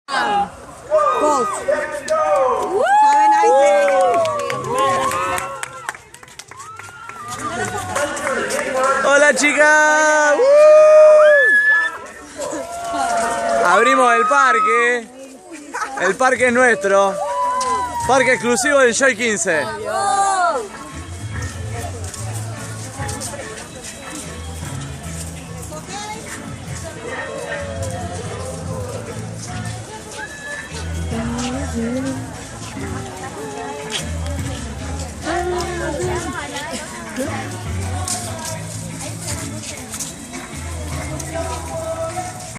Both. Have a nice day. Hola chicas. Abrimos el parque. El parque es nuestro. Parque exclusivo del Joy 15.